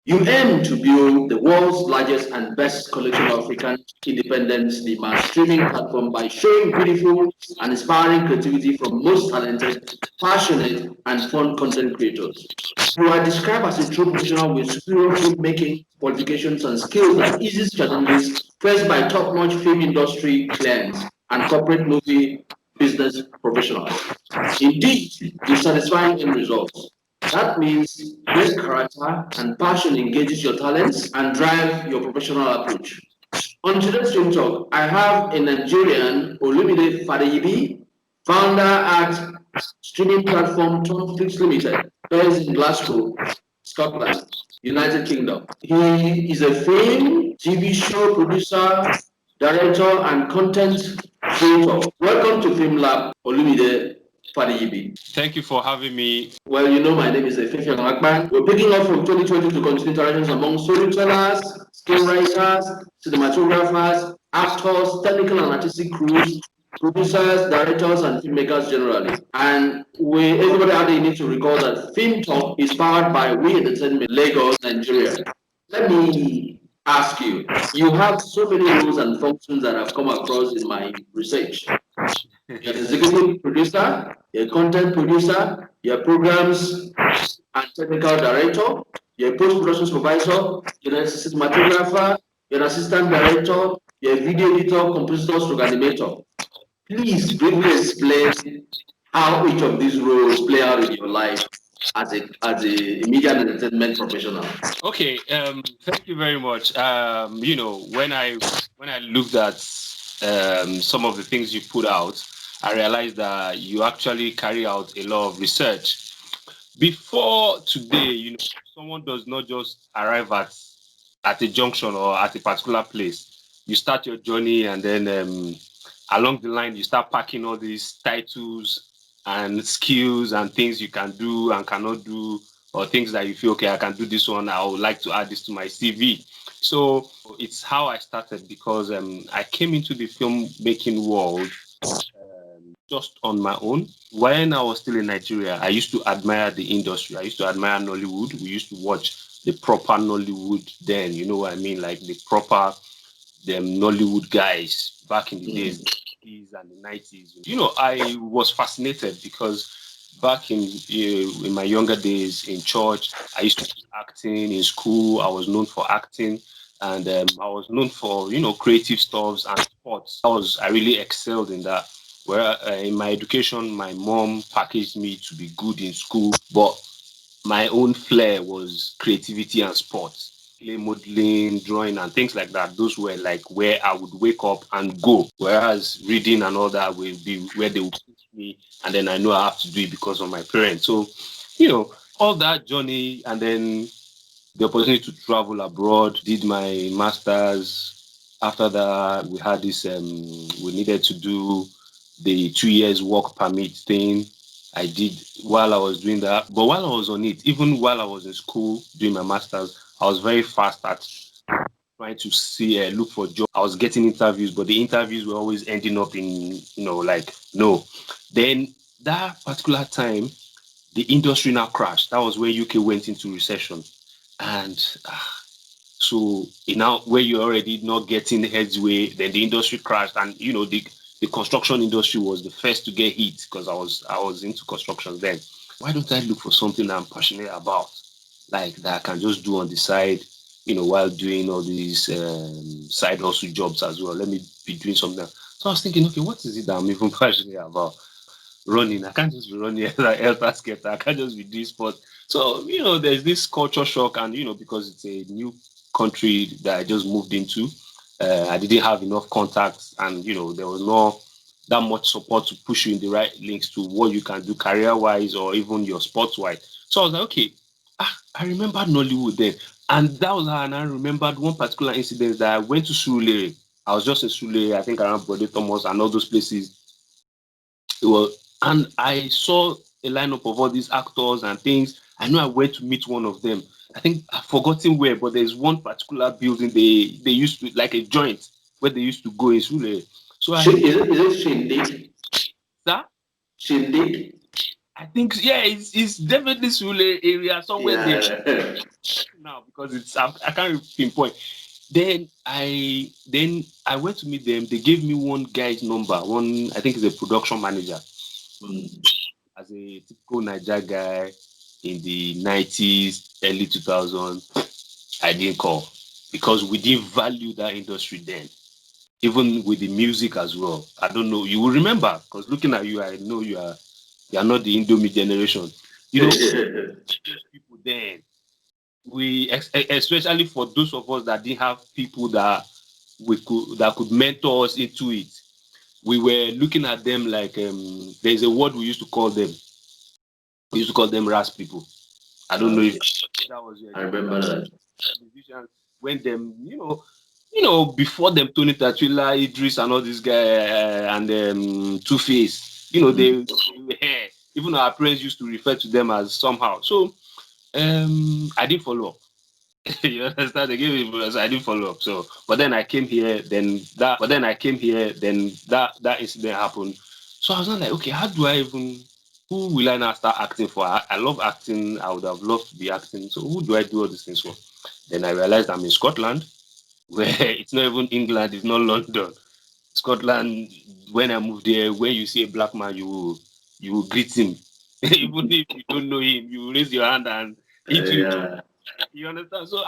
You aim to build the world's largest and best collection of African independent cinema streaming platform by showing beautiful and inspiring creativity from most talented, passionate, and fun content creators. You are described as a true professional with superior filmmaking qualifications and skills that eases challenges faced by top-notch film industry clients and corporate movie business professionals. Indeed, with satisfying end results. That means great character and passion engages your talents and drive your professional approach. On today's Film Talk, I have a Nigerian, Olumide Fadeyibi, founder at streaming platform Tonflix Limited, based in Glasgow, Scotland, United Kingdom. He is a film, TV show producer, director, and content creator. Welcome to Film Lab, Olumide Fadeyibi. Thank you for having me. Well, you know, my name is Efefe Akban. We're picking up from 2020 to continue interactions among storytellers, screenwriters, cinematographers, actors, technical and artistic crews, producers, directors, and filmmakers generally. And everybody out there need to recall that Filmtalk is powered by We Entertainment Lagos, Nigeria. Let me ask you, you have so many roles and functions that I've come across in my research. You're an executive producer, you're a content producer, you're a programs and technical director, you're a post-production supervisor, you're an cinematographer, you're an assistant director, you're a video editor, compositor, stroke animator. Please briefly explain how each of these roles play out in your life as a media and entertainment professional. Okay, thank you very much. When I looked at some of the things you put out, I realized that you actually carry out a lot of research. Before today, someone does not just arrive at a junction or at a particular place. You start your journey, and then along the line, you start packing all these titles and skills and things you can do and cannot do, or things that you feel, okay, I can do this one, I would like to add this to my CV. So it's how I started, because I came into the filmmaking world just on my own. When I was still in Nigeria, I used to admire the industry. I used to admire Nollywood. We used to watch the proper Nollywood then, you know what I mean? Like the proper Nollywood guys back in the days, the 80s and the 90s. I was fascinated because back in my younger days in church, I used to do acting in school. I was known for acting, and I was known for creative stuffs and sports. I really excelled in that. Where in my education, my mom packaged me to be good in school, but my own flair was creativity and sports. Play modeling, drawing, and things like that. Those were like where I would wake up and go. Whereas reading and all that will be where they would teach me, and then I know I have to do it because of my parents. So, all that journey, and then the opportunity to travel abroad, did my master's. After that, we had this, we needed to do the 2 years work permit thing. I did while I was doing that. But while I was on it, even while I was in school doing my master's, I was very fast at trying to look for jobs. I was getting interviews, but the interviews were always ending up in, no. Then that particular time, the industry now crashed. That was where UK went into recession. And so now where you're already not getting headway, then the industry crashed, and the construction industry was the first to get hit, because I was into construction then. Why don't I look for something I'm passionate about, like that I can just do on the side, while doing all these side hustle jobs as well? Let me be doing something. So I was thinking, okay, what is it that I'm even passionate about? Running. I can't just be running like elter skater. I can't just be doing sports. So, there's this culture shock, and, because it's a new country that I just moved into, I didn't have enough contacts, and there was not that much support to push you in the right links to what you can do career-wise or even your sports-wise. So I was like, okay, I remembered Nollywood then, and that was how I remembered one particular incident that I went to Surulere. I was just in Surulere, I think around Brode Thomas and all those places. And I saw a lineup of all these actors and things. I know I went to meet one of them. I think I've forgotten where, but there's one particular building they used to, like a joint where they used to go in Sule. So Is it Shindig? That Shindig? I think it's definitely Sule area somewhere there Yeah. now because I can't pinpoint. Then I went to meet them. They gave me one guy's number. One I think is a production manager. Mm. As a typical Niger guy in the 90s, early 2000s, I didn't call because we didn't value that industry then. Even with the music as well. I don't know. You will remember because looking at you, I know you are not the Indomie generation. You know, those people then especially for those of us that didn't have people that could mentor us into it. We were looking at them like there's a word we used to call them. We used to call them ras people. I don't know if Okay. that was your I generation. remember that. Musicians when them, before them Tony Tatula, Idris, and all these guys and Two Face, they were here. Even our parents used to refer to them as somehow. So I didn't follow up. You understand? They gave me, so I didn't follow up. So, but then I came here. That incident happened. So I was not like, okay, how do I even? Who will I now start acting for? I love acting. I would have loved to be acting. So who do I do all these things for? Then I realized I'm in Scotland, where it's not even England, it's not London. Scotland. When I moved there, when you see a black man, you will greet him, even if you don't know him. You will raise your hand and eat you. Yeah. You understand? So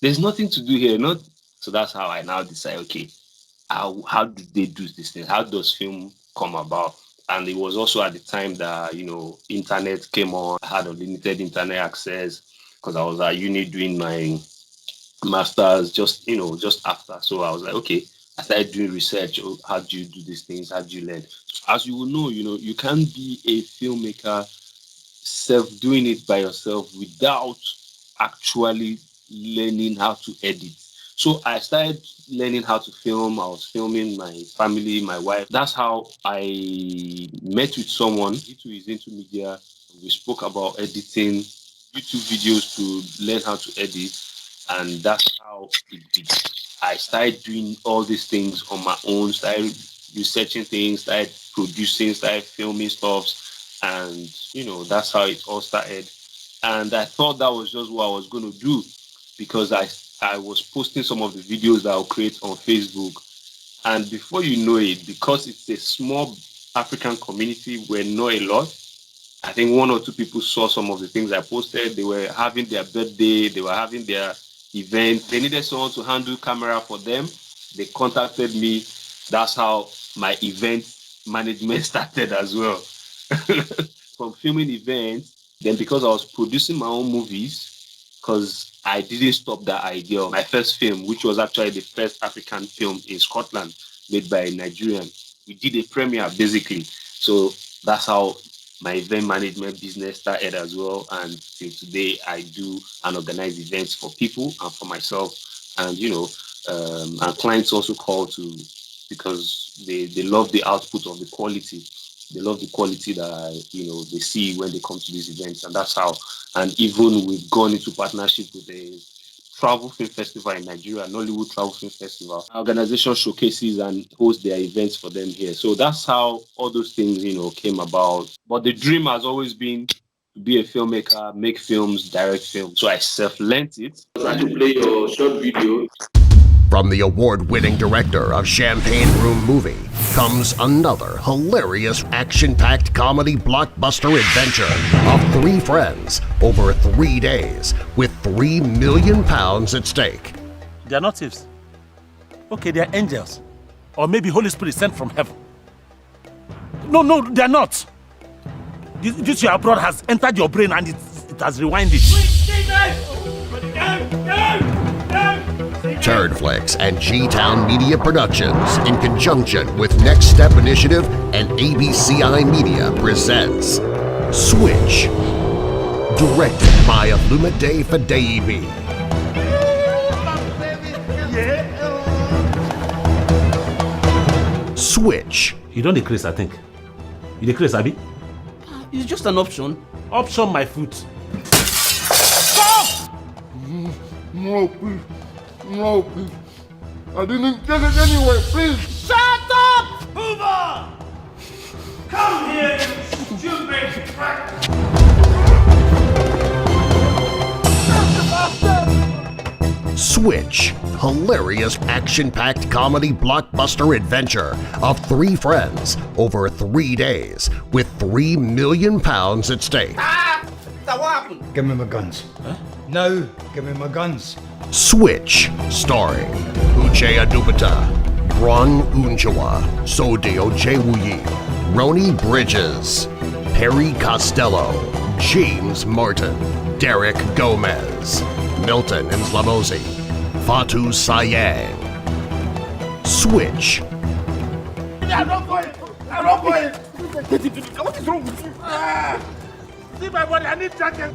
there's nothing to do here. Not so that's how I now decide. Okay, how do they do this thing? How does film come about? And it was also at the time that internet came on. I had unlimited internet access because I was at uni doing my masters just after. So I was like, okay. I started doing research. Oh, how do you do these things? How do you learn? As you will know, you can't be a filmmaker self doing it by yourself without actually learning how to edit. So I started learning how to film. I was filming my family, my wife. That's how I met with someone who is into media. We spoke about editing YouTube videos to learn how to edit, and that's how it began. I started doing all these things on my own, started researching things, started producing, started filming stuff, and that's how it all started. And I thought that was just what I was going to do because I was posting some of the videos that I'll create on Facebook. And before you know it, because it's a small African community, we're not a lot. I think one or two people saw some of the things I posted. They were having their birthday, they were having their event. They needed someone to handle camera for them. They contacted me. That's how my event management started as well. From filming events, then because I was producing my own movies, because I didn't stop that idea. My first film, which was actually the first African film in Scotland, made by a Nigerian, we did a premiere basically. So that's how my event management business started as well. And till today, I do and organize events for people and for myself. And and clients also call to because they love the output of the quality. They love the quality that they see when they come to these events, and that's how. And even we've gone into partnership with a travel film festival in Nigeria, Nollywood Travel Film Festival. Our organization showcases and hosts their events for them here. So that's how all those things, came about. But the dream has always been to be a filmmaker, make films, direct films. So I self-learned it. Trying to play your short video. From the award-winning director of Champagne Room Movie comes another hilarious action-packed comedy blockbuster adventure of three friends over 3 days with £3 million at stake. They are not thieves. Okay, they are angels. Or maybe Holy Spirit sent from heaven. No, they are not. This your abroad has entered your brain and it has rewinded. Turd Flicks and G-Town Media Productions, in conjunction with Next Step Initiative and ABCI Media, presents Switch, directed by Olumide Fadeyibi. Switch. You don't decrease, I think. You decrease, Abi? It's just an option. Option my foot. Stop! No, please. No, please. I didn't get it anyway, please. Shut up! Hoover! Come here, you stupid Switch, hilarious action-packed comedy blockbuster adventure of three friends over 3 days with £3 million at stake. What happened? Give me my guns. Huh? No, give me my guns. Switch, starring Uche Adubata, Bron Unjawa, Sodio Jewuyi, Roni Bridges, Perry Costello, James Martin, Derek Gomez, Milton Nslamosi, Fatu Sayang. Switch. I'm not going. What is wrong with you? See my body, I need jacket.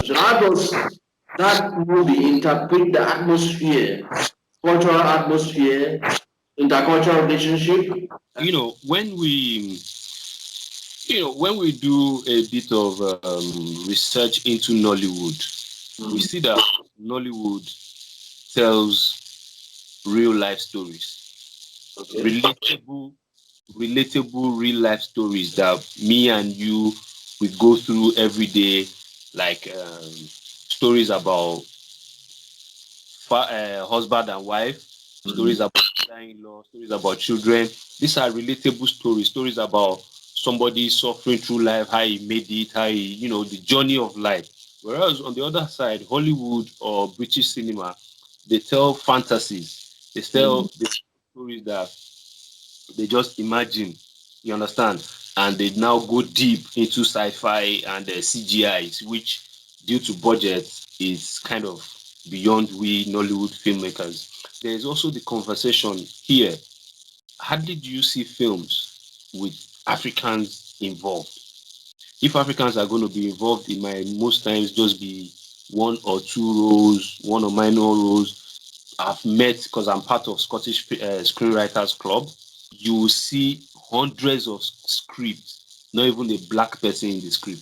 So how does that movie interpret the atmosphere, cultural atmosphere, intercultural relationship? When we do a bit of research into Nollywood, we see that Nollywood tells real life stories, relatable real life stories that me and you we go through every day, like stories about husband and wife, stories about mother-in-law, stories about children. These are relatable stories about somebody suffering through life, how he made it, how he, the journey of life. Whereas on the other side, Hollywood or British cinema, they tell fantasies. They tell the stories that they just imagine, you understand? And they now go deep into sci-fi and CGI, which due to budget is kind of beyond we Nollywood filmmakers. There is also the conversation here. Hardly do you see films with Africans involved. If Africans are going to be involved, it might most times just be one or two roles, one or minor roles. I've met, because I'm part of Scottish Screenwriters Club, you will see hundreds of scripts, not even a black person in the script,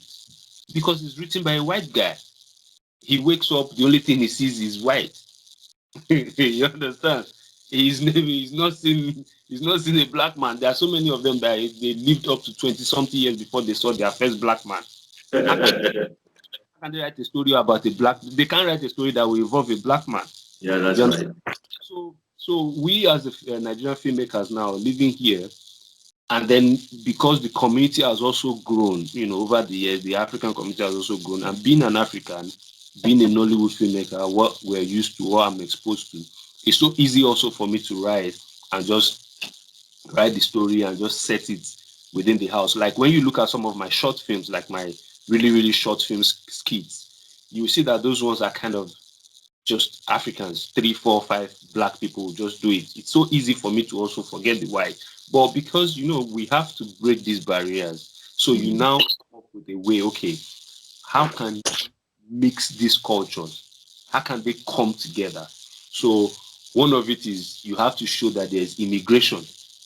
because it's written by a white guy. He wakes up, the only thing he sees is white. You understand? He's not seen a black man. There are so many of them that they lived up to 20-something years before they saw their first black man. Can they write a story about a black? They can't write a story that will involve a black man. Yeah, that's right. So we as Nigerian filmmakers now living here, and then because the community has also grown, over the years, the African community has also grown, and being an African, being a Nollywood filmmaker, what we're used to, what I'm exposed to, it's so easy also for me to write and just write the story and just set it within the house. Like when you look at some of my short films, like my really, really short film skits, you will see that those ones are kind of just Africans, 3, 4, 5 black people just do it. It's so easy for me to also forget the white. But because, we have to break these barriers. So you now come up with a way, okay, how can you mix these cultures? How can they come together? So one of it is you have to show that there's immigration.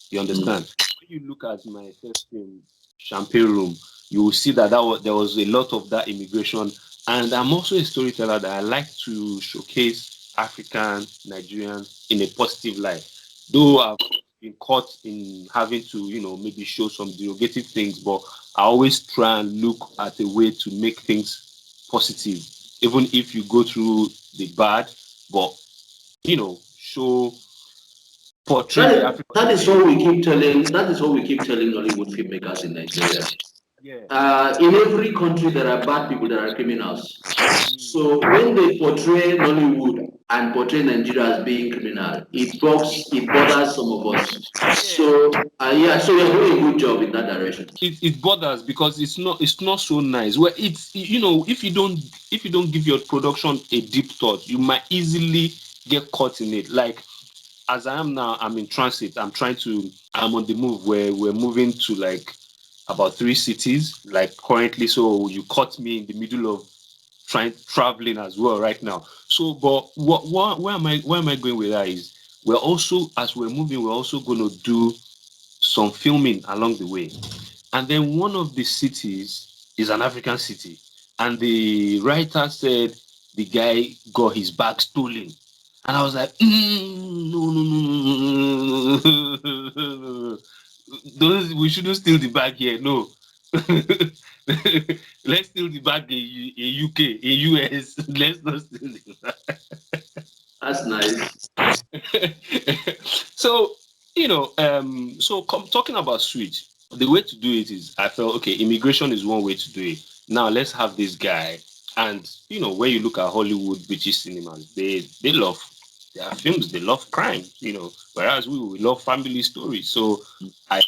You understand? When you look at my first film, Champagne Room, you will see that there was a lot of that immigration. And I'm also a storyteller that I like to showcase African, Nigerians in a positive light. Though I've been caught in having to, maybe show some derogative things, but I always try and look at a way to make things positive, even if you go through the bad, but, show, portray African. That is what we keep telling Nollywood filmmakers in Nigeria. Yeah. In every country, there are bad people, there are criminals. So when they portray Nollywood and portray Nigeria as being criminal, it bothers some of us. So so you're doing a good job in that direction. It bothers because it's not so nice. Well, it's if you don't give your production a deep thought, you might easily get caught in it. Like as I am now, I'm in transit. I'm on the move where we're moving to like about 3 cities, like currently. So you caught me in the middle of traveling as well right now. So, but where am I going with that is we're also, as we're moving, we're also going to do some filming along the way. And then one of the cities is an African city. And the writer said the guy got his bag stolen. And I was like, no. We shouldn't steal the bag here. No. Let's steal the bag in UK, in US. Let's not steal the bag. That's nice. So, talking about switch, the way to do it is I felt, okay, immigration is one way to do it. Now let's have this guy. And, when you look at Hollywood, British cinemas, they love their films, they love crime, whereas we love family stories. So I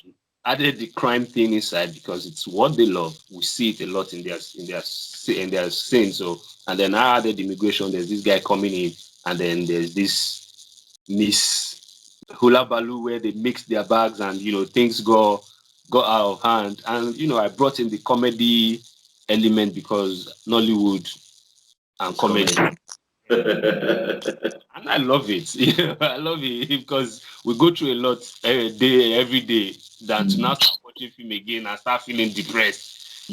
added the crime thing inside because it's what they love. We see it a lot in their scene. So, and then I added immigration. There's this guy coming in, and then there's this Miss Hula Baloo where they mix their bags and things go out of hand. And I brought in the comedy element because Nollywood and comedy. And I love it. I love it because we go through a lot every day than to now start watching film again and start feeling depressed.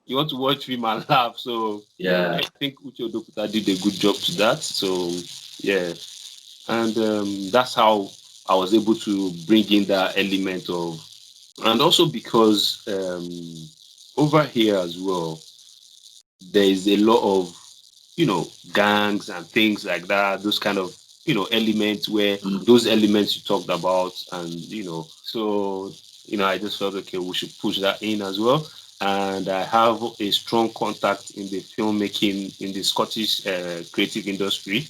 You want to watch film and laugh. So yeah, I think Uche Odokuta did a good job to that. So yeah. And that's how I was able to bring in that element of, and also because over here as well, there is a lot of, gangs and things like that, those kind of, elements where those elements you talked about. And, so, I just felt, okay, we should push that in as well. And I have a strong contact in the filmmaking, in the Scottish creative industry.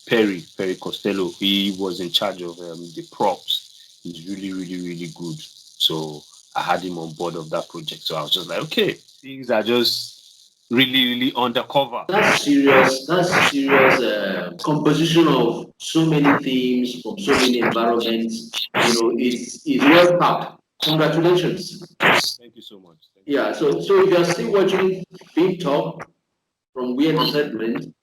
Perry Costello, he was in charge of the props. He's really, really, really good. So I had him on board of that project. So I was just like, okay, things are just really, really undercover. That's serious. Composition of so many themes from so many environments. It's well packed. Congratulations. Thank you so much. Yeah. So if you're still watching Filmtalk from We Entertainment,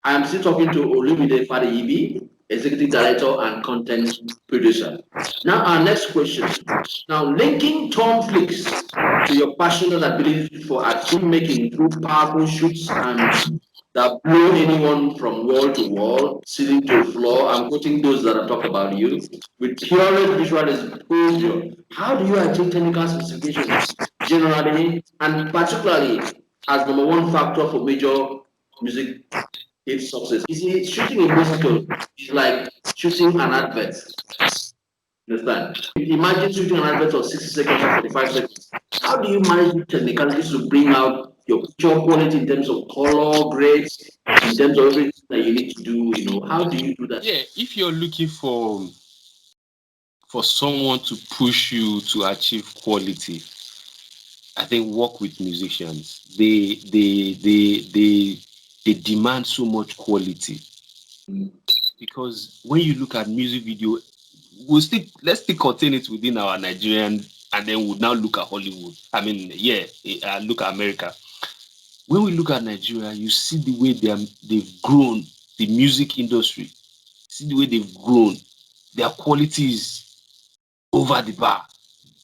I am still talking to Olumide Fadeyibi, Executive Director and Content Producer. Now, our next question. Now, linking Tom flicks to your passionate ability for art filmmaking through powerful shoots and that blow anyone from wall to wall, ceiling to floor. I'm quoting those that have talked about you. With curate visual exposure, how do you achieve technical specifications generally and particularly as number one factor for major music its success? You see, shooting a musical is like shooting an advert. Understand? Imagine shooting an advert of 60 seconds or 45 seconds. How do you manage the technicalities to bring out your picture quality in terms of color, grades, in terms of everything that you need to do? How do you do that? Yeah, if you're looking for someone to push you to achieve quality, I think work with musicians. They demand so much quality. Because when you look at music video, let's still contain it within our Nigerian, and then we'll now look at Hollywood. Look at America. When we look at Nigeria, you see the way they've grown, the music industry. See the way they've grown. Their quality is over the bar.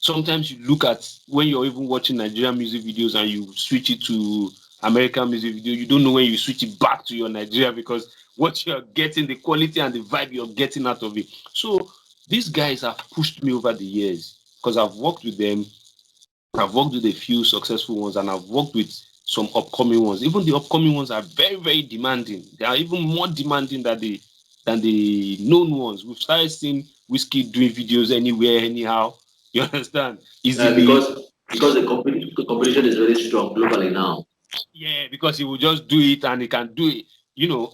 Sometimes you look at when you're even watching Nigerian music videos and you switch it to American music video, you don't know when you switch it back to your Nigeria because what you're getting, the quality and the vibe you're getting out of it. So these guys have pushed me over the years because I've worked with them. I've worked with a few successful ones and I've worked with some upcoming ones. Even the upcoming ones are very, very demanding. They are even more demanding than the known ones. We've started seeing Whiskey doing videos anywhere, anyhow. You understand? Easily. Because the competition is very strong globally now. Yeah, because he will just do it and he can do it.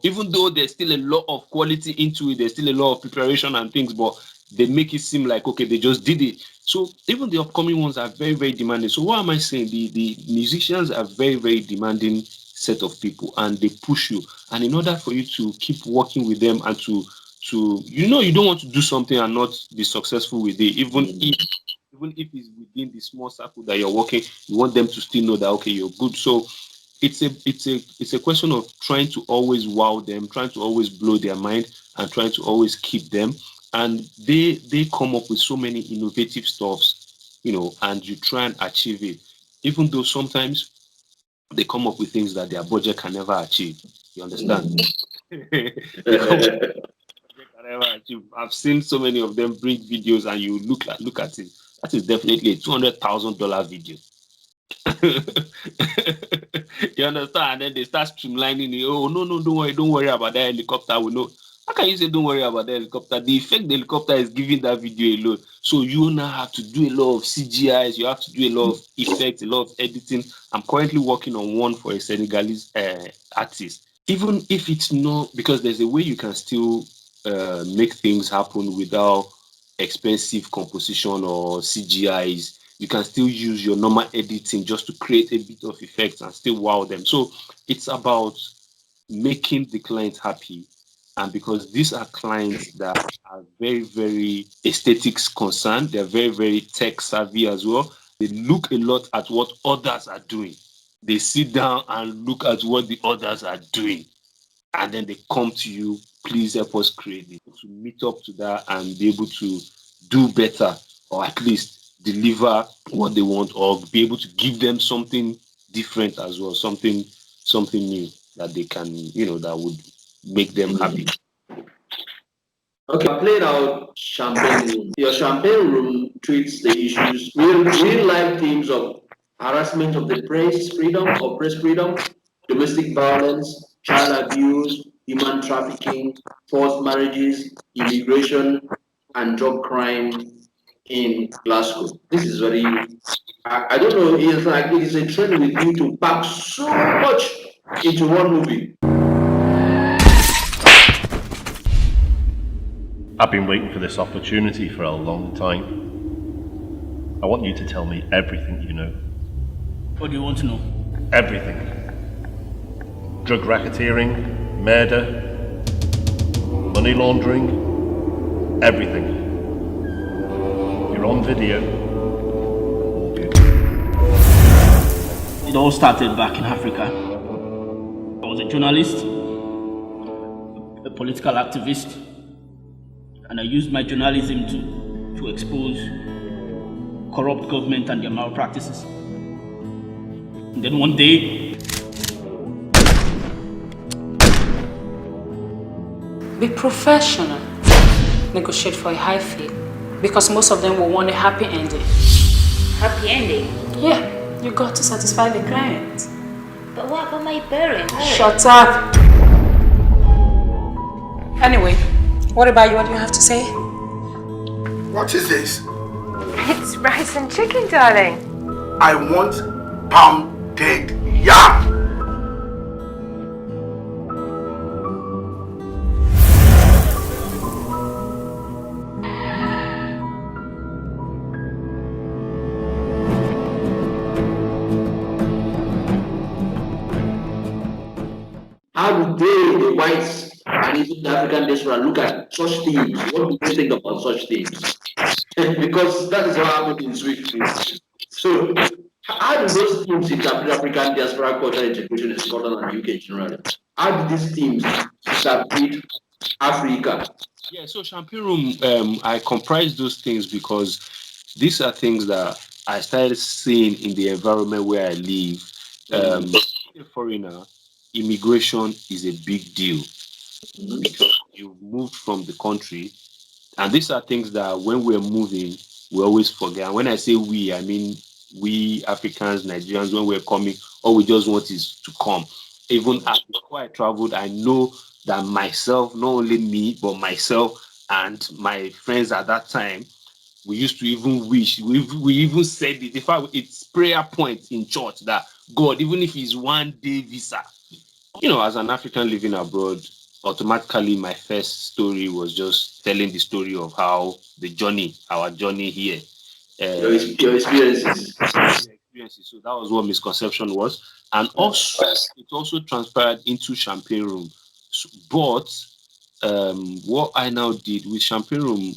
Even though there's still a lot of quality into it, there's still a lot of preparation and things, but they make it seem like, okay, they just did it. So even the upcoming ones are very, very demanding. So what am I saying? The musicians are very, very demanding set of people and they push you. And in order for you to keep working with them and to you don't want to do something and not be successful with it, even if it's within the small circle that you're working, you want them to still know that, okay, you're good. So it's a question of trying to always wow them, trying to always blow their mind and trying to always keep them. And they come up with so many innovative stuffs, and you try and achieve it, even though sometimes they come up with things that their budget can never achieve. You understand? I've seen so many of them bring videos, and you look at it. That is definitely a $200,000 video. You understand? And then they start streamlining it. Oh no, don't worry about that helicopter. We know. How can you say don't worry about the helicopter? The effect the helicopter is giving that video alone. So you now have to do a lot of CGIs. You have to do a lot of effects, a lot of editing. I'm currently working on one for a Senegalese artist. Even if it's not, because there's a way you can still make things happen without expensive composition or CGIs. You can still use your normal editing just to create a bit of effects and still wow them. So it's about making the client happy. And because these are clients that are very, very aesthetics concerned, they're very, very tech savvy as well. They look a lot at what others are doing. They sit down and look at what the others are doing. And then they come to you, please help us create it, to meet up to that and be able to do better, or at least deliver what they want, or be able to give them something different as well, something new that they can, that would make them happy. Okay, I played out Champagne Room. Your Champagne Room treats the issues, real life themes of harassment of the press freedom or press freedom, domestic violence, child abuse, human trafficking, forced marriages, immigration, and drug crime in Glasgow. This is very, I don't know, it's like it is a trend with you to pack so much into one movie. I've been waiting for this opportunity for a long time. I want you to tell me everything you know. What do you want to know? Everything. Drug racketeering, murder, money laundering, everything. You're on video. All good. It all started back in Africa. I was a journalist, a political activist, and I used my journalism to expose corrupt government and their malpractices. And then one day, be professional. Negotiate for a high fee, because most of them will want a happy ending. Happy ending? Yeah, you got to satisfy the client. But what about my parents? Shut up! Anyway, what about you? What do you have to say? What is this? It's rice and chicken, darling. I want pounded yam. How do they, the whites and even the African diaspora, look at such themes? What do they think about such themes? Because that is what happened in Swift. So, how do those themes interpret African diaspora culture integration in Scotland and UK generally? How do these themes interpret Africa? Yeah, so Champagne Room, I comprise those things because these are things that I started seeing in the environment where I live. A foreigner, immigration is a big deal because you've moved from the country, and these are things that when we're moving, we always forget. And when I say we, I mean we Africans, Nigerians. When we're coming, all we just want is to come. Even before I traveled, I know that myself, not only me, but myself and my friends at that time, we used to even wish, we even said it. In fact, it's prayer point in church that God, even if it's 1 day visa, as an African living abroad, automatically my first story was just telling the story of how our journey here. Your experiences. So that was what misconception was. And also, it also transpired into Champagne Room. But what I now did with Champagne Room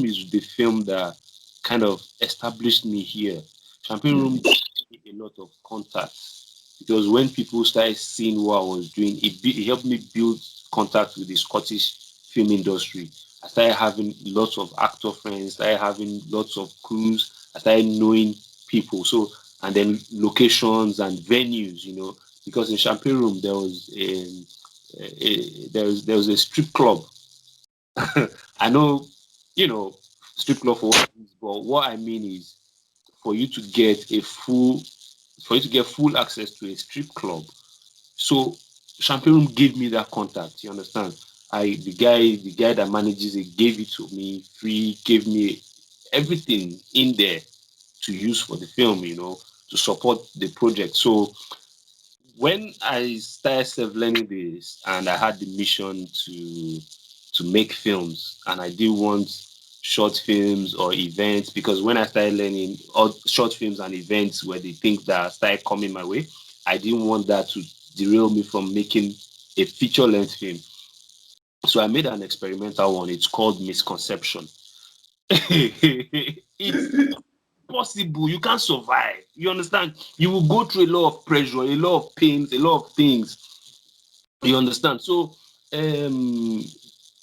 is the film that kind of established me here. Champagne Room gave me a lot of contacts, because when people started seeing what I was doing, it helped me build contact with the Scottish film industry. I started having lots of actor friends, started having lots of crews, I started knowing people. So, and then locations and venues, because in Champagne Room there was there was a strip club. I know, strip club for what it is, but what I mean is for you to get full access to a strip club. So Champagne Room gave me that contact. You understand? The guy that manages it gave it to me free, gave me everything in there to use for the film, to support the project. So when I started self-learning this and I had the mission to make films, and I didn't want short films or events, because when I started learning, all short films and events were the things that started coming my way. I didn't want that to derail me from making a feature-length film. So I made an experimental one. It's called Misconception. It's possible. You can't survive. You understand? You will go through a lot of pressure, a lot of pains, a lot of things. You understand? So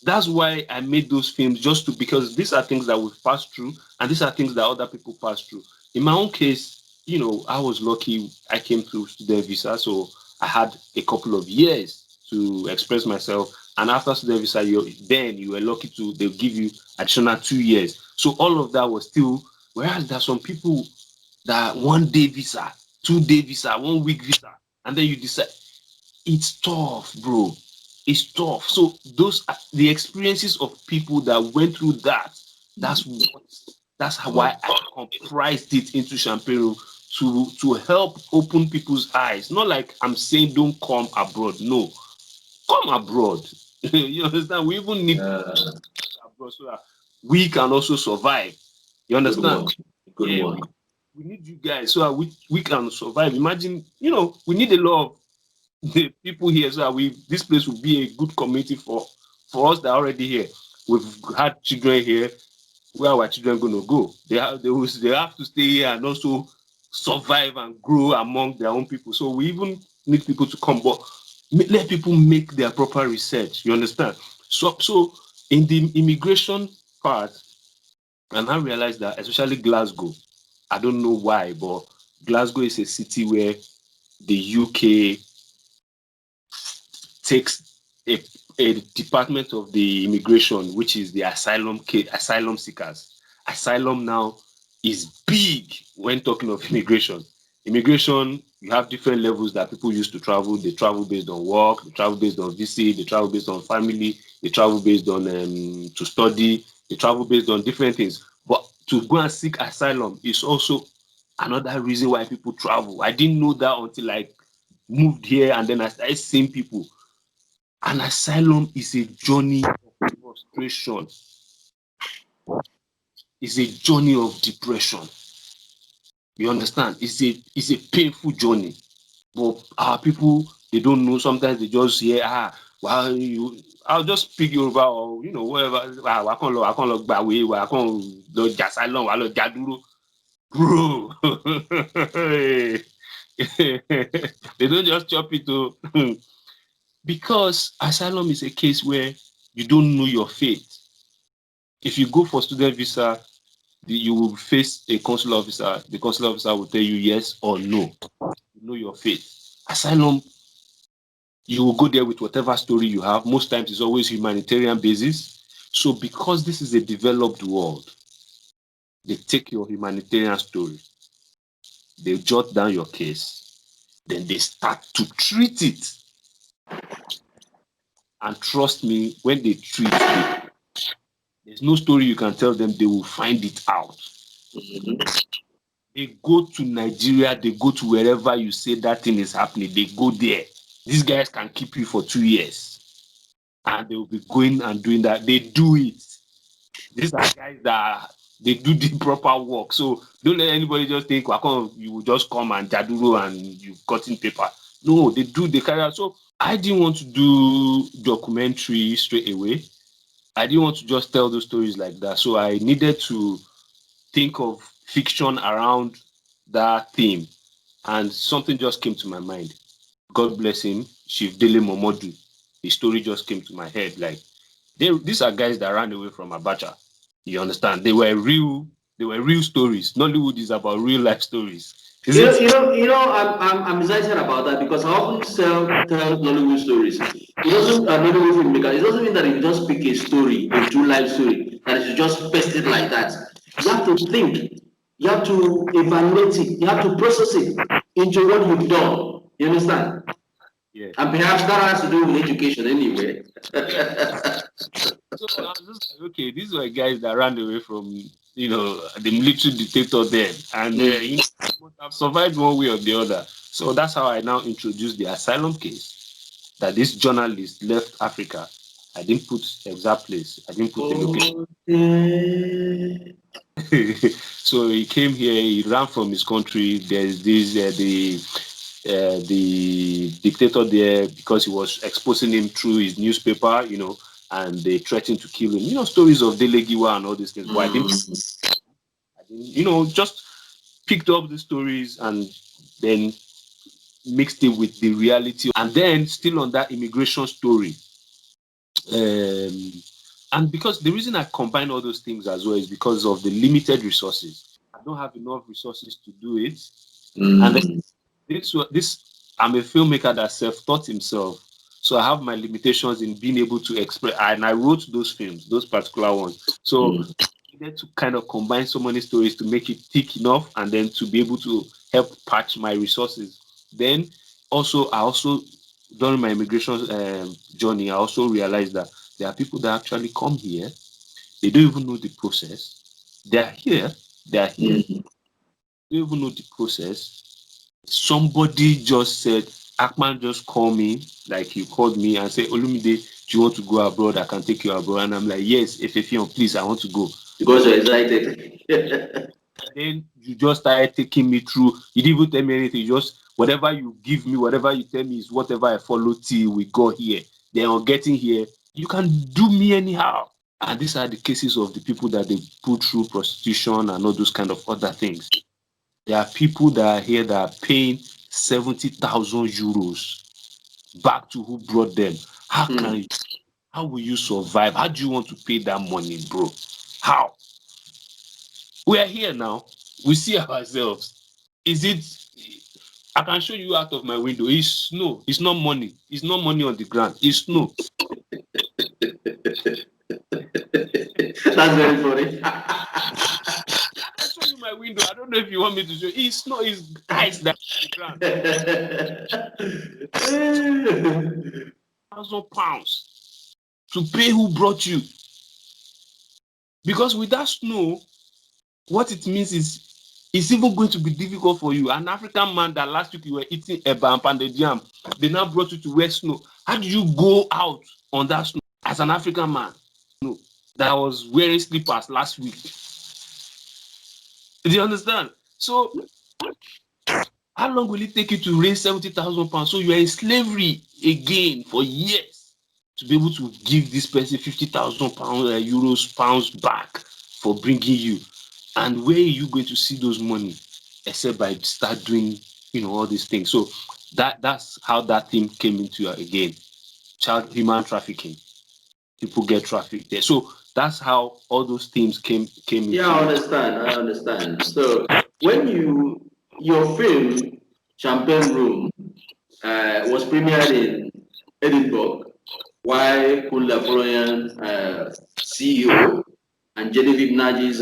that's why I made those films, because these are things that we've passed through, and these are things that other people pass through. In my own case, I was lucky. I came through student visa, so I had a couple of years to express myself. And after student visa, you were lucky they'll give you additional 2 years. So all of that was still, whereas there's some people that 1 day visa, 2 day visa, 1 week visa, and then you decide. It's tough, bro. It's tough. So those are the experiences of people that went through that. That's why I comprised it into Champagne Room to help open people's eyes. Not like I'm saying don't come abroad. No, come abroad. You understand? We even need abroad so that we can also survive. You understand? Good work. We need you guys so that we can survive. Imagine, we need a lot of the people here so that this place will be a good community for us that are already here. We've had children here. Where are our children going to go? They have to stay here and also survive and grow among their own people. So we even need people to come, but let people make their proper research. You understand? So in the immigration part, and I realized that, especially Glasgow, I don't know why, but Glasgow is a city where the UK takes a department of the immigration, which is the asylum seekers. Asylum now is big when talking of immigration. Immigration, you have different levels that people use to travel. They travel based on work, they travel based on visit, they travel based on family, they travel based on to study, they travel based on different things. But to go and seek asylum is also another reason why people travel. I didn't know that until I moved here, and then I started seeing people. An asylum is a journey of frustration. It's a journey of depression. You understand? It's a painful journey. But our people, they don't know. Sometimes they just hear, I'll just speak Yoruba or whatever. I can't look back way. I can't look asylum. I look jaduro. Bro. They don't just chop it to. Because asylum is a case where you don't know your fate. If you go for student visa, you will face a consular officer. The consular officer will tell you yes or no. You know your fate. Asylum, you will go there with whatever story you have. Most times it's always humanitarian basis. So because this is a developed world, they take your humanitarian story, they jot down your case, then they start to treat it. And trust me, when they treat it, there's no story you can tell them, they will find it out. They go to Nigeria, they go to wherever you say that thing is happening, they go there. These guys can keep you for 2 years. And they will be going and doing that. They do it. These are guys that they do the proper work. So don't let anybody just think, you will just come and jaduro and you've gotten paper. No, they carry out. So I didn't want to do documentary straight away. I didn't want to just tell those stories like that. So I needed to think of fiction around that theme. And something just came to my mind. God bless him, Chief Dele Momodu. His story just came to my head. Like, these are guys that ran away from Abacha. You understand? They were real stories. Nollywood is about real life stories. I'm excited about that because I often tell Nollywood stories. It doesn't Nollywood filmmaker. It doesn't mean that if you just pick a story, a true life story, that you should just paste it like that. You have to think. You have to evaluate it. You have to process it into what you've done. You understand? Yeah. And perhaps that has to do with education anyway. So I was just like, okay, these were guys that ran away from, the military dictator then, and must have survived one way or the other. So that's how I now introduced the asylum case. That this journalist left Africa. I didn't put exact place. I didn't put the location. So he came here. He ran from his country. There's this the dictator there, because he was exposing him through his newspaper, and they threatened to kill him. Stories of Delegiwa and all these things. But I didn't, just picked up the stories and then mixed it with the reality. And then still on that immigration story. And because the reason I combine all those things as well is because of the limited resources. I don't have enough resources to do it. And then this I'm a filmmaker that self-taught himself. So I have my limitations in being able to express, and I wrote those films, those particular ones. So I needed to kind of combine so many stories to make it thick enough, and then to be able to help patch my resources. Then I during my immigration journey, I also realized that there are people that actually come here. They don't even know the process. They are here. They don't even know the process. Somebody just said, Akman just called me, like he called me and said, Olumide, do you want to go abroad? I can take you abroad. And I'm like, yes, Efefion, please, I want to go. Because you're excited. Then you just started taking me through. You didn't even tell me anything. Just whatever you give me, whatever you tell me is whatever I follow till we go here. Then on getting here, you can do me anyhow. And these are the cases of the people that they put through prostitution and all those kind of other things. There are people that are here that are paying 70,000 euros back to who brought them. How will you survive? How do you want to pay that money, bro? How? We are here now. We see ourselves. I can show you out of my window. It's snow. It's not money. It's not money on the ground. It's snow. That's very funny. I show you my window. I don't know if you want me to show you. It's snow. It's ice that's on the ground. £1,000 to pay who brought you. Because with that snow, what it means is it's even going to be difficult for you. An African man that last week you were eating eba and pounded yam, they now brought you to wear snow. How do you go out on that snow as an African man that was wearing slippers last week? Do you understand? So how long will it take you to raise £70,000? So you are in slavery again for years to be able to give this person £50,000 euros, pounds back for bringing you. And where are you going to see those money except by start doing, all these things? So that's how that thing came into again. Child human trafficking. People get trafficked there. So that's how all those things came into. Yeah, I understand. So when your film Champagne Room was premiered in Edinburgh, while Kunda Florian, CEO, and Genevieve Naji's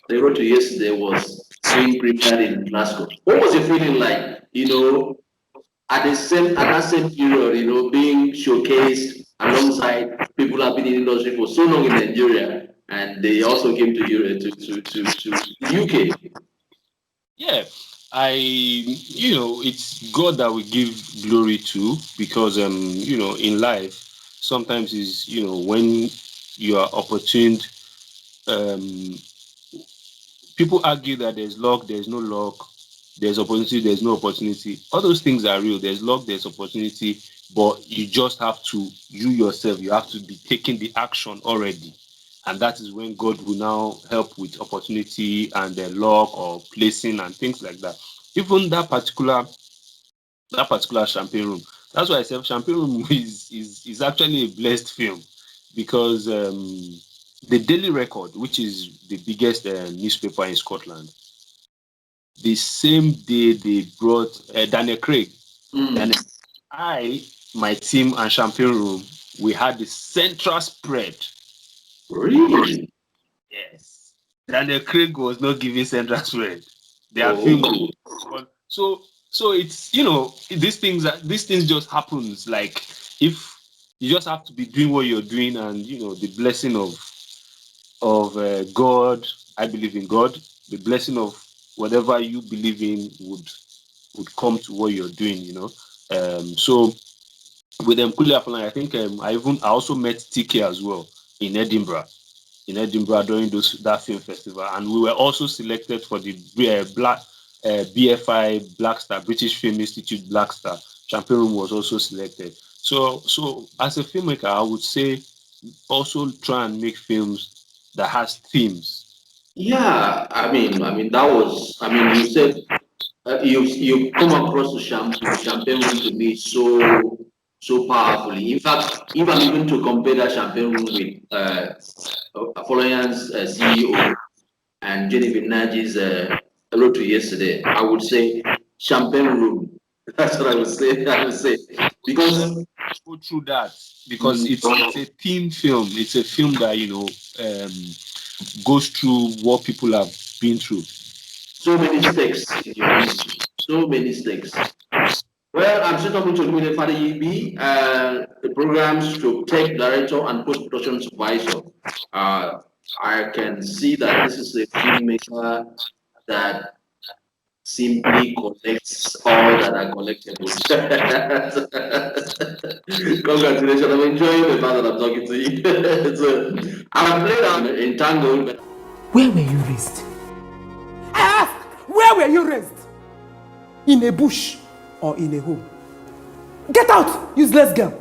they wrote to yesterday was being premiered in Glasgow. What was your feeling like? At that same period, being showcased alongside people who have been in the industry for so long in Nigeria, and they also came to Europe to UK. Yeah, it's God that we give glory to, because in life sometimes is when you are opportune. People argue that there's luck, there's no luck, there's opportunity, there's no opportunity. All those things are real. There's luck, there's opportunity, but you just have to, you yourself, you have to be taking the action already. And that is when God will now help with opportunity and the luck or placing and things like that. Even that particular Champagne Room. That's why I said Champagne Room is actually a blessed film, because the Daily Record, which is the biggest newspaper in Scotland, the same day they brought Daniel Craig. Daniel my team, and Champagne Room, we had the central spread. Really? Yes. Daniel Craig was not giving central spread. They are filming. So it's these things just happens. Like if you just have to be doing what you're doing, and the blessing of God. I believe in God. The blessing of whatever you believe in would come to what you're doing. So with Kule Apollon, I think I also met TK as well in Edinburgh during that film festival, and we were also selected for the BFI Black Star, British Film Institute Black Star. Champagne Room was also selected. So as a filmmaker, I would say also try and make films that has themes. Yeah, I mean, that was. I mean, you said you come across the champagne room to me so powerfully. In fact, if I'm even to compare that champagne room with Florian's CEO and Jennifer Naji's hello to yesterday, I would say champagne room. That's what I would say. Because go through that because it's a theme film. It's a film that goes through what people have been through. So many stakes in your movie. So many stakes. Well, I'm still talking to Olumide Fadeyibi, the program stroke tech director and post-production supervisor. I can see that this is a filmmaker that simply collects all that are collectible. Congratulations, I'm enjoying the fact that I'm talking to you. So, I'm played out entangled. Where were you raised? I ask, where were you raised? In a bush or in a home? Get out, useless girl.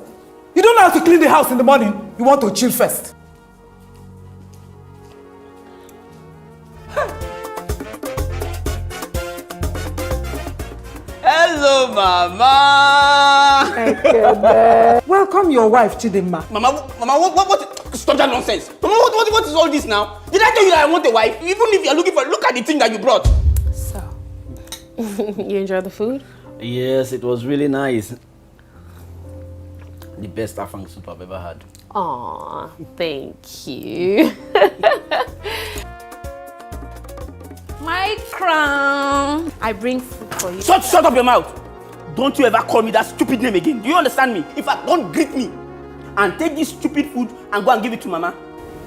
You don't know how to clean the house in the morning. You want to chill first. Hello, Mama. Welcome your wife, Chidinma. Mama, what? Stop that nonsense. Mama, what is all this now? Did I tell you that I want a wife? Even if you're looking for, look at the thing that you brought. So, you enjoy the food? Yes, it was really nice. The best afang soup I've ever had. Aw, thank you. My crown. I bring food for you. Shut up your mouth. Don't you ever call me that stupid name again. Do you understand me? In fact, don't greet me. And take this stupid food and go and give it to Mama.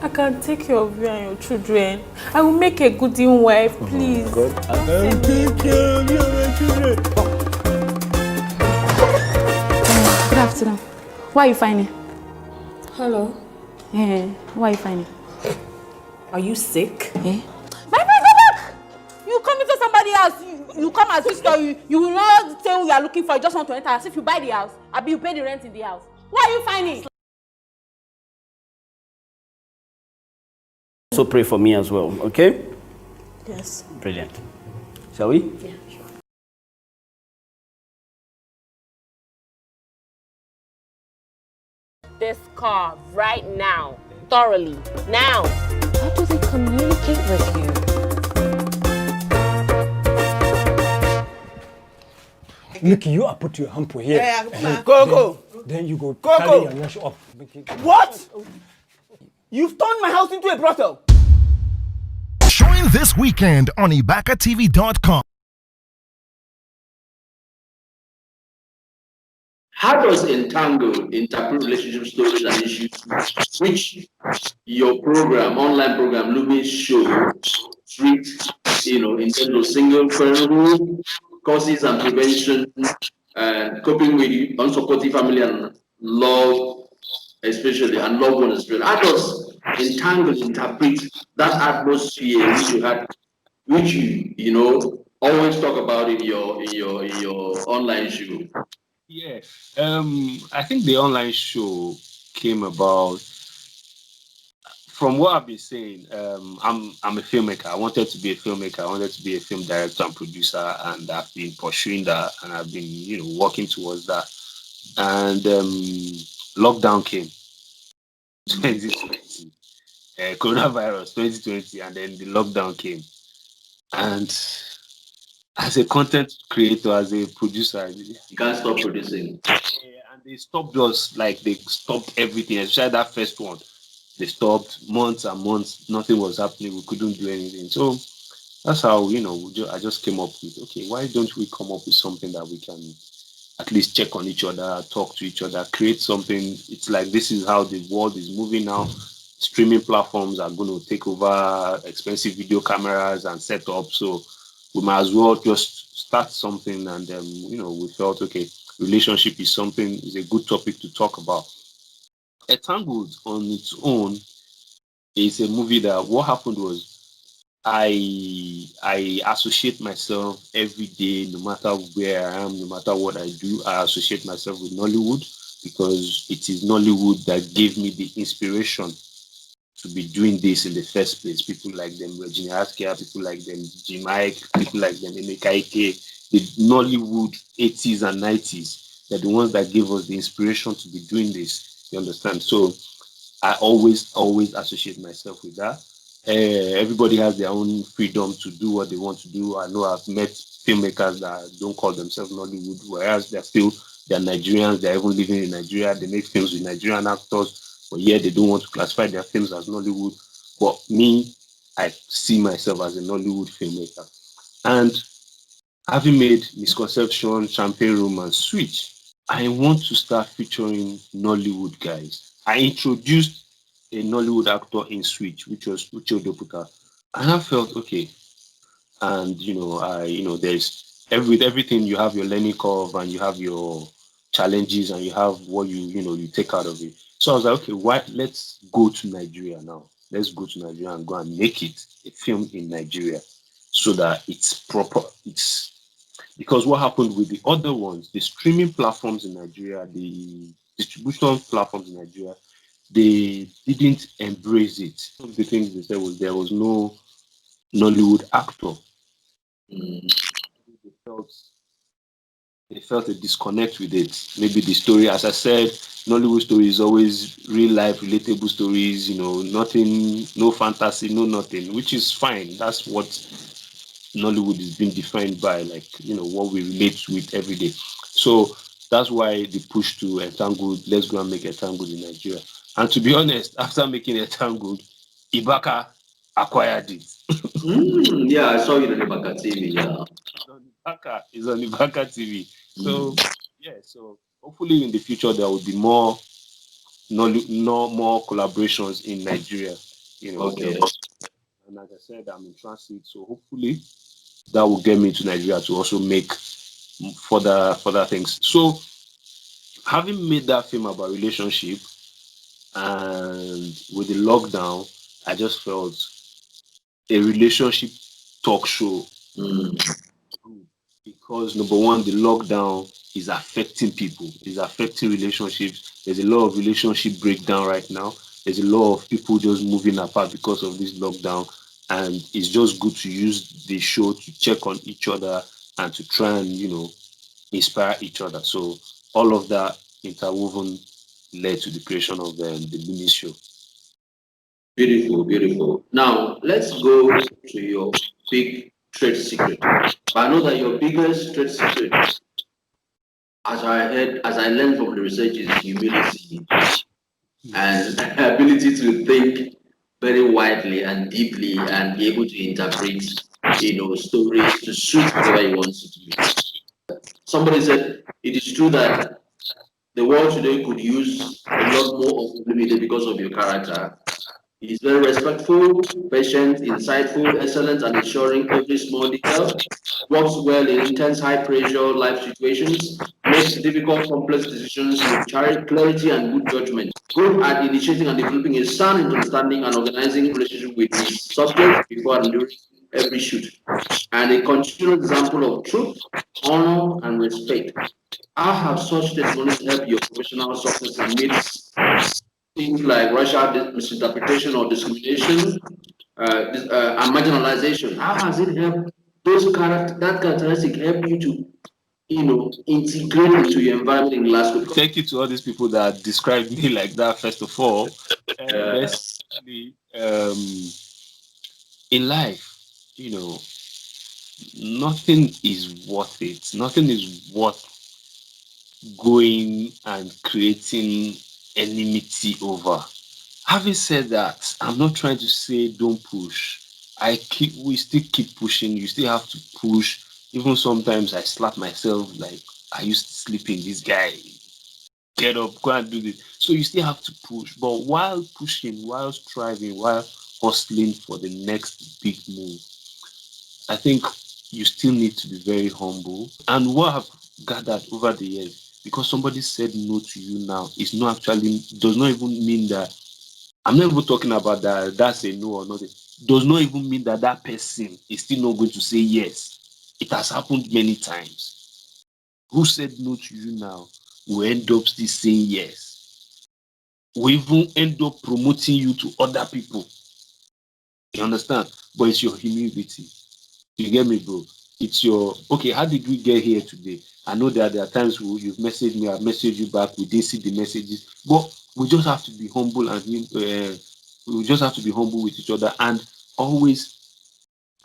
I can take care of you and your children. I will make a good wife, please. God, I can take care of you and your children. Good afternoon. Why are you finding? Hello. Yeah, why are you finding? Are you sick? Eh? Back! You come into somebody else. You come as visitor. You will not say who you are looking for. You just want to enter as if you buy the house. I you pay the rent in the house. Why are you finding? So pray for me as well, okay? Yes. Brilliant. Shall we? Yeah, sure. This car right now, thoroughly, now. How do they communicate with you? Look, you are put your hump here. Yeah, go. Then you go Go. carry your wash up. What? You've turned my house into a brothel. Join this weekend on ibakatv.com. How does Entangle interpret relationship stories and issues which your program, online program, Lumi show treat, in terms of single parenthood, causes and prevention, and coping with unsupportive family and love, especially, and loved ones especially. How does Entangle interpret that atmosphere which you always talk about in your online show? Yeah, I think the online show came about from what I've been saying. I'm a filmmaker. I wanted to be a filmmaker. I wanted to be a film director and producer, and I've been pursuing that, and I've been, working towards that. And lockdown came, 2020, coronavirus 2020, and then the lockdown came, and as a content creator, as a producer, you can't stop producing. they stopped us, like they stopped everything, especially that first one. They stopped months and months, nothing was happening, we couldn't do anything. So that's how, I just came up with, okay, why don't we come up with something that we can at least check on each other, talk to each other, create something. It's like this is how the world is moving now. Streaming platforms are going to take over expensive video cameras and setup. So we might as well just start something. And we felt, okay, relationship is a good topic to talk about. Entangled on its own is a movie that what happened was I associate myself every day, no matter where I am, no matter what I do. I associate myself with Nollywood because it is Nollywood that gave me the inspiration to be doing this in the first place. People like them, Regina Askia, people like them, Jim Ike, people like them, Emeka Ike, the Nollywood 80s and 90s. They're the ones that gave us the inspiration to be doing this. You understand? So I always associate myself with that. Everybody has their own freedom to do what they want to do. I know I've met filmmakers that don't call themselves Nollywood, whereas they're Nigerians, they're even living in Nigeria, they make films with Nigerian actors, but yet they don't want to classify their films as Nollywood. But me, I see myself as a Nollywood filmmaker. And having made Misconception, Champagne Room, and Switch, I want to start featuring Nollywood guys. I introduced a Nollywood actor in Switch, which was Uche Odoputa. And I felt, okay. And, there's with everything, you have your learning curve and you have your challenges and you have what you take out of it. So I was like, okay, let's go to Nigeria now. Let's go to Nigeria and go and make it a film in Nigeria so that it's proper. Because what happened with the other ones, the streaming platforms in Nigeria, the distribution platforms in Nigeria, they didn't embrace it. One of the things they said was there was no Nollywood actor. They felt a disconnect with it. Maybe the story, as I said, Nollywood story is always real life, relatable stories, nothing, no fantasy, no nothing, which is fine. That's what Nollywood is being defined by, what we relate with every day. So that's why the push to Entangled, let's go and make Entangled in Nigeria. And to be honest, after making Entangled, Ibaka acquired it. Yeah, I saw it on Ibaka TV. Yeah, It's on Ibaka TV. So so hopefully in the future there will be more collaborations in Nigeria. Okay. And as I said, I'm in transit, so hopefully that will get me to Nigeria to also make further things. So having made that film about relationship and with the lockdown, I just felt a relationship talk show. Because number one, the lockdown is affecting people, is affecting relationships. There's a lot of relationship breakdown right now. There's a lot of people just moving apart because of this lockdown. And it's just good to use the show to check on each other and to try and, inspire each other. So all of that interwoven led to the creation of the mini show. Beautiful, beautiful. Now let's go to your big trade secret. I know that your biggest trade secret, as I learned from the research, is humility and ability to think very widely and deeply and be able to interpret, stories to suit whatever you want it to be. Somebody said it is true that the world today could use a lot more of Olumide because of your character. He is very respectful, patient, insightful, excellent, and ensuring every small detail. Works well in intense, high-pressure life situations. Makes difficult, complex decisions with clarity and good judgment. Good at initiating and developing a sound understanding and organizing relationship with his subjects before and during every shoot. And a continuous example of truth, honor, and respect. How have such testimonies helped your professional success amidst things like racial misinterpretation or discrimination and marginalization? How has it helped that characteristic help you to, integrate into your environment in Glasgow? Thank you to all these people that described me like that, first of all. Basically, in life, nothing is worth it. Nothing is worth going and creating enmity over. Having said that, I'm not trying to say don't push. We still keep pushing. You still have to push. Even sometimes I slap myself like I used to sleep in this guy. Get up, go and do this. So you still have to push. But while pushing, while striving, while hustling for the next big move, I think you still need to be very humble. And what I've gathered over the years, because somebody said no to you now, it's not actually does not even mean that I'm not even talking about that. That's a no or not. Does not even mean that that person is still not going to say yes. It has happened many times. Who said no to you now will end up still saying yes. Will even end up promoting you to other people. You understand? But it's your humility. You get me, bro? It's your okay. How did we get here today? I know that there are times where you've messaged me, I've messaged you back. We didn't see the messages, but we just have to be humble and we just have to be humble with each other and always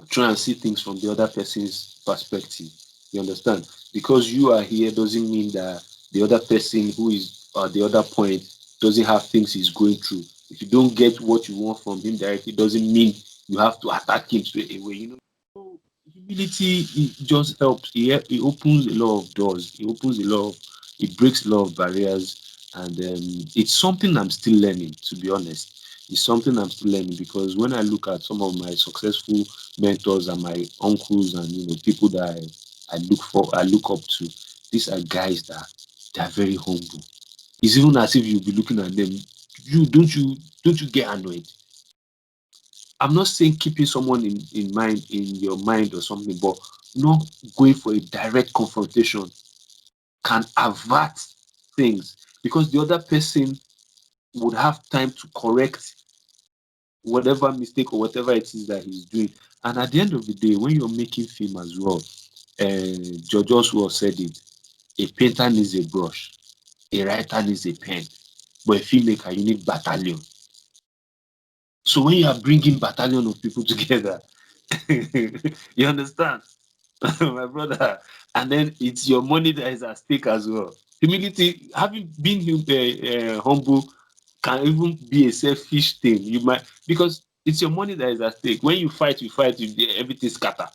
try and see things from the other person's perspective. You understand? Because you are here doesn't mean that the other person who is at the other point doesn't have things he's going through. If you don't get what you want from him directly, doesn't mean you have to attack him straight away. You know, so humility it just helps. It opens a lot of doors. It opens a lot of. It breaks a lot of barriers, and it's something I'm still learning. To be honest, it's something I'm still learning because when I look at some of my successful mentors and my uncles and people that I look up to, these are guys that they are very humble. It's even as if you'll be looking at them. You don't get annoyed. I'm not saying keeping someone in your mind or something, but not going for a direct confrontation can avert things because the other person would have time to correct whatever mistake or whatever it is that he's doing. And at the end of the day, when you're making film as well, George Oswald said it: a painter needs a brush, a writer needs a pen, but a filmmaker you need battalion. So when you are bringing battalion of people together, you understand, my brother, and then it's your money that is at stake as well. Humility, having been humble, can even be a selfish thing. You might because it's your money that is at stake. When you fight, everything scatter.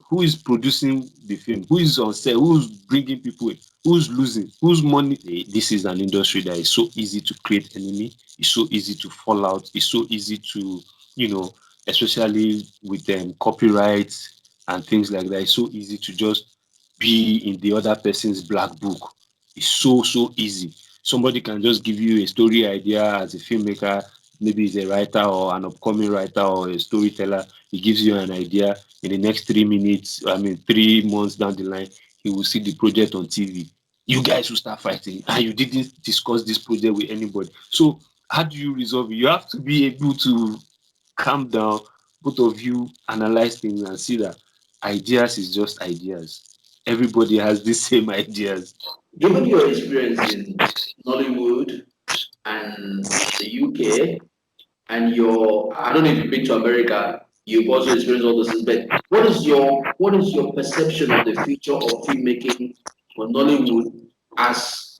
Who is producing the film? Who is on set? Who's bringing people in? Who's losing? Whose money? This is an industry that is so easy to create enemy. It's so easy to fall out. It's so easy to, especially with copyrights and things like that. It's so easy to just be in the other person's black book. It's so easy. Somebody can just give you a story idea as a filmmaker. Maybe he's a writer or an upcoming writer or a storyteller. He gives you an idea. In the next 3 minutes, 3 months down the line, he will see the project on TV. You guys will start fighting, and you didn't discuss this project with anybody. So, how do you resolve it? You have to be able to calm down, both of you analyze things and see that ideas is just ideas. Everybody has the same ideas. Given your experience in Nollywood and the UK, and I don't know if you've been to America, you've also experienced all those things, but what is your perception of the future of filmmaking for Nollywood as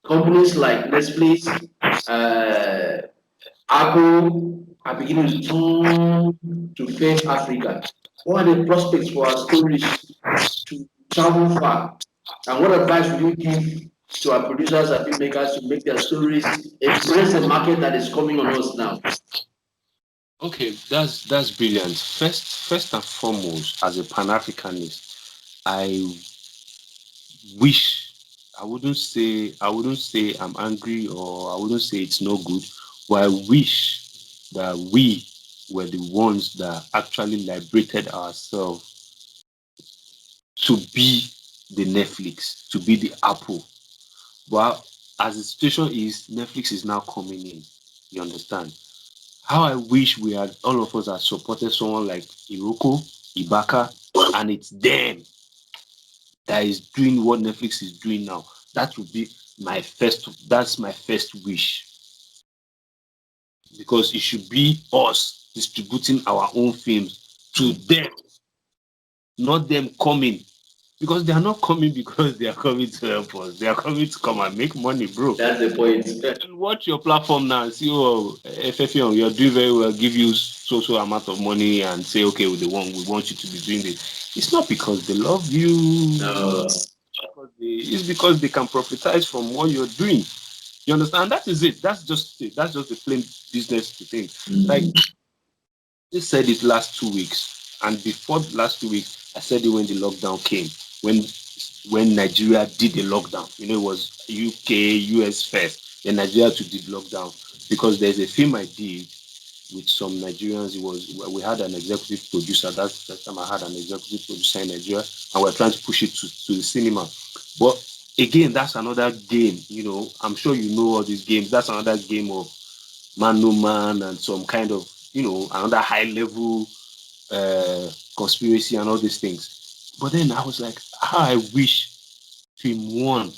companies like Netflix, uh, Apple are beginning to turn to face Africa? What are the prospects for our stories to travel far? And what advice would you give to our producers and filmmakers to make their stories embrace the market that is coming on us now? Okay, that's brilliant. First and foremost, as a Pan-Africanist, I wish I wouldn't say I'm angry or I wouldn't say it's no good, but I wish that we were the ones that actually liberated ourselves to be the Netflix, to be the Apple. But as the situation is, Netflix is now coming in. You understand? How I wish we had all of us had supported someone like Iroko, Ibaka, and it's them that is doing what Netflix is doing now. That would be that's my first wish. Because it should be us distributing our own films to them, not them coming. Because they are not coming because they are coming to help us. They are coming to come and make money, bro. That's the point. And watch your platform now and see, oh, FFM, you're doing very well, give you so amount of money and say, okay, we want you to be doing this. It's not because they love you. No. It's because they can profitize from what you're doing. You understand? That is it. That's just it. That's just the plain business thing. Like, they said it last 2 weeks, and before the last 2 weeks, I said it when the lockdown came, when Nigeria did the lockdown. You know, it was UK, US first, then Nigeria to did lockdown, because there's a film I did with some Nigerians. We had an executive producer. That's the time I had an executive producer in Nigeria, and we're trying to push it to the cinema. But again, that's another game. You know, I'm sure you know all these games. That's another game of man no man and some kind of, you know, another high level conspiracy and all these things. But then I was like, how I wish Film One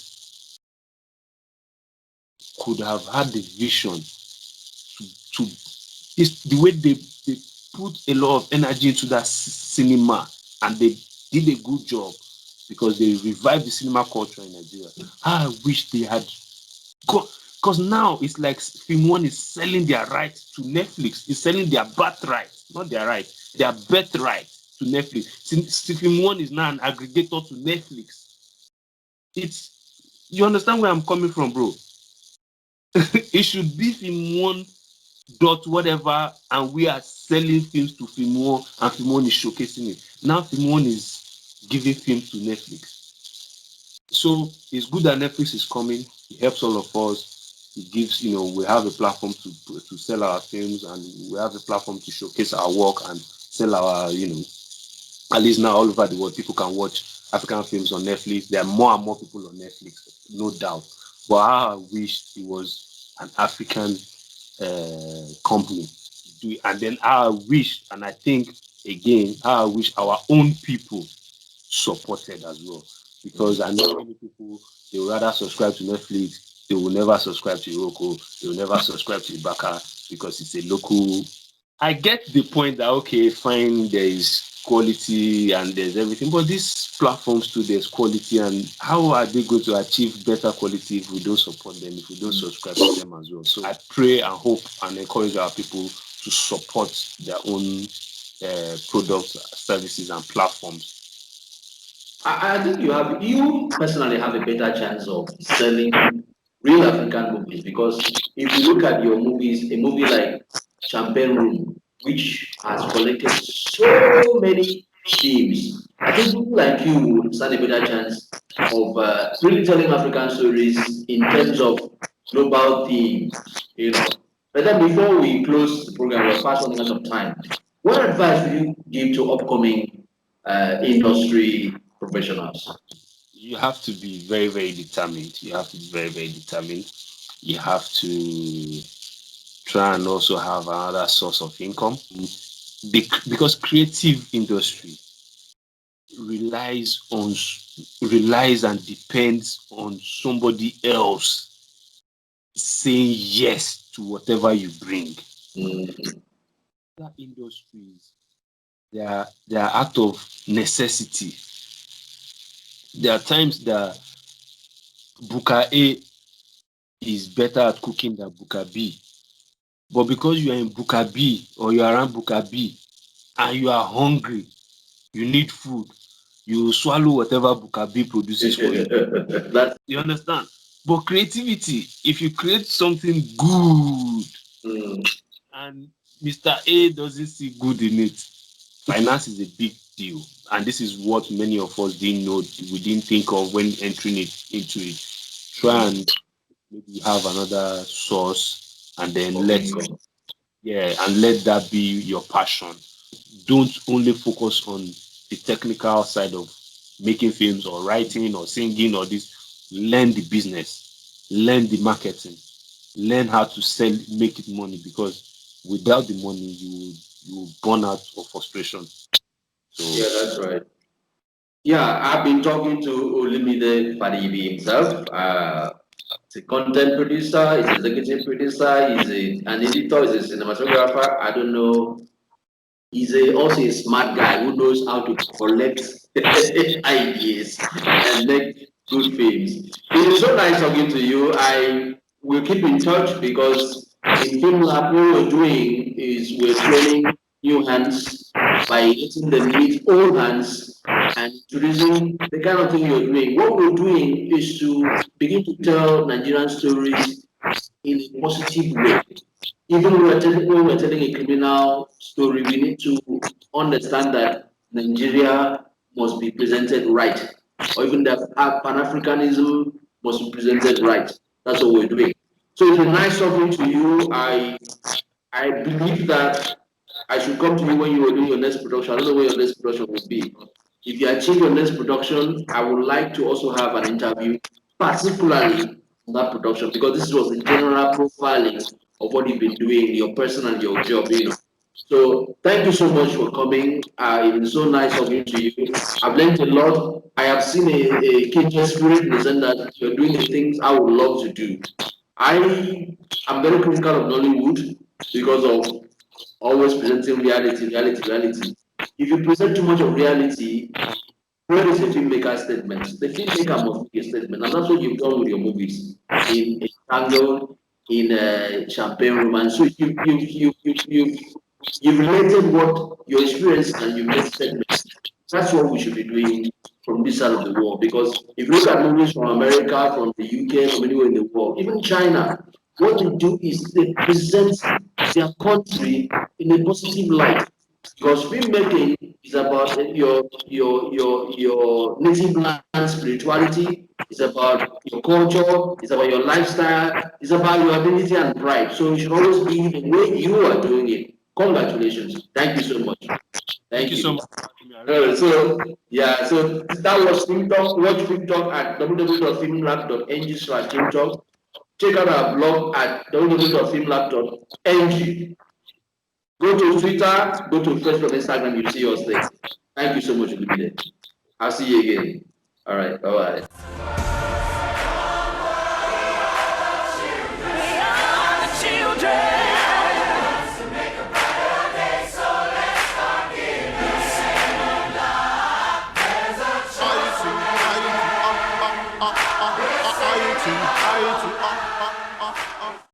could have had the vision to it's the way they put a lot of energy into that cinema, and they did a good job because they revived the cinema culture in Nigeria. How I wish they had gone, because now it's like Film One is selling their rights to Netflix. It's selling their birthright, not their right, their birthright to Netflix. Since Film One is now an aggregator to Netflix. You understand where I'm coming from, bro? It should be Film One dot whatever, and we are selling films to Film One, and Film One is showcasing it. Now Film One is giving films to Netflix. So it's good that Netflix is coming. It helps all of us. It gives, you know, we have a platform to sell our films, and we have a platform to showcase our work and sell our, you know, at least now all over the world, people can watch African films on Netflix. There are more and more people on Netflix, no doubt. But I wish it was an African company. And then I wish, and I think again, I wish our own people supported as well. Because I know many people, they would rather subscribe to Netflix, they will never subscribe to Roku, they will never subscribe to Ibaka because it's a local. I get the point that, okay, fine, there is quality and there's everything, but these platforms too, there's quality, and how are they going to achieve better quality if we don't support them, if we don't subscribe to them as well? So I pray and hope and encourage our people to support their own products, services, and platforms. I think you personally have a better chance of selling real African movies, because if you look at your movies, a movie like Champagne Room, which has collected so many themes, I think people like you will stand a better chance of really telling African stories in terms of global themes, you know. But then before we close the program, we're fast running out of time. What advice would you give to upcoming industry professionals? You have to be very, very determined. You have to be very, very determined. You have to try and also have another source of income, because creative industry relies and depends on somebody else saying yes to whatever you bring. Other industries, they are out of necessity. There are times that Buka A is better at cooking than Buka B. But because you are in Buka B or you are around Buka B and you are hungry, you need food, you swallow whatever Buka B produces for you. You understand? But creativity, if you create something good and Mr. A doesn't see good in it, finance is a big deal. And this is what many of us didn't know, we didn't think of when entering into it. Try and maybe have another source, and then let that be your passion. Don't only focus on the technical side of making films or writing or singing or this. Learn the business, learn the marketing, learn how to sell, make it money, because without the money you will burn out of frustration. So yeah, that's right. Yeah, I've been talking to Olumide Fadeyibi himself. He's a content producer, he's an executive producer, he's an editor, he's a cinematographer. I don't know also a smart guy who knows how to collect ideas and make good films. It is so nice talking to you. I will keep in touch because in Filmlab, what we're doing is we're training new hands by letting them meet old hands and introducing the kind of thing you're doing. What we're doing is to begin to tell Nigerian stories in a positive way. Even when we're telling a criminal story, we need to understand that Nigeria must be presented right, or even that Pan Africanism must be presented right. That's what we're doing. So it's been nice talking to you. I believe that I should come to you when you are doing your next production. I don't know where your next production will be. If you achieve your next production, I would like to also have an interview, particularly on that production, because this was a general profiling of what you've been doing, your person and your job, So thank you so much for coming. It was so nice talking to you. I've learned a lot. I have seen a kindred spirit in the sense that you're doing the things I would love to do. I am very critical of Nollywood because of always presenting reality. If you present too much of reality, where is the filmmaker statement? The filmmaker must make a statement, and that's what you've done with your movies in Tango, in Champagne Romance. So you've related what your experience and you made statements. That's what we should be doing from this side of the world. Because if you look at movies from America, from the UK, from anywhere in the world, even China, what they do is they present their country in a positive light. Because filmmaking is about your native land spirituality, it's about your culture, it's about your lifestyle, it's about your ability and pride. So it should always be the way you are doing it. Congratulations. Thank you so much. Thank you so much. So that was Filmtalk. Watch Filmtalk at www.filmlab.ng/Filmtalk. Check out our blog at www.filmlab.ng. Go to Twitter, go to Facebook, Instagram, you see us there. Thank you so much, Olumide. I'll see you again. All right, bye-bye.